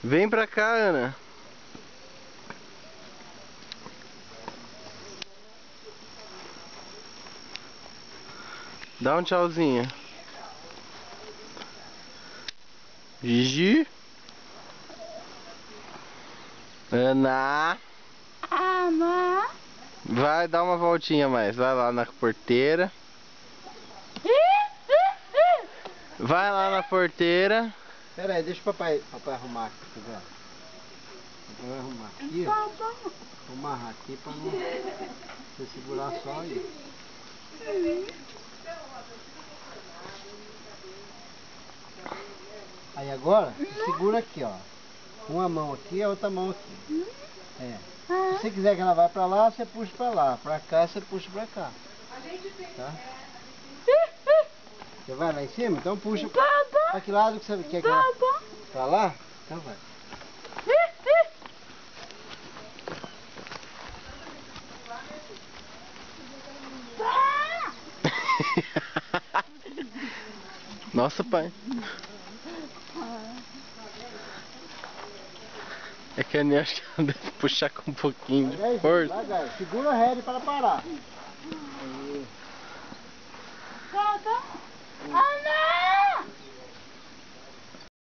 Vem pra cá, Ana. Dá um tchauzinho. Gigi. Ana. Ana. Vai dar uma voltinha mais. Vai lá na porteira. Vai lá na porteira. Pera aí, deixa o papai arrumar aqui, tá vendo? Papai vai arrumar aqui, ó. Vou amarrar aqui pra não você segurar só aí. Aí agora, você segura aqui, ó. Uma mão aqui e a outra mão aqui. É. Se você quiser que ela vá pra lá, você puxa pra lá. Pra cá, você puxa pra cá. Tá? Você vai lá em cima? Então puxa. Pra que lado que você quer que ela... Pra lá? Então vai. Nossa, pai. É que a Aninha acho que ela deve puxar com um pouquinho de força. Devagar, segura a rédea para parar. Ana!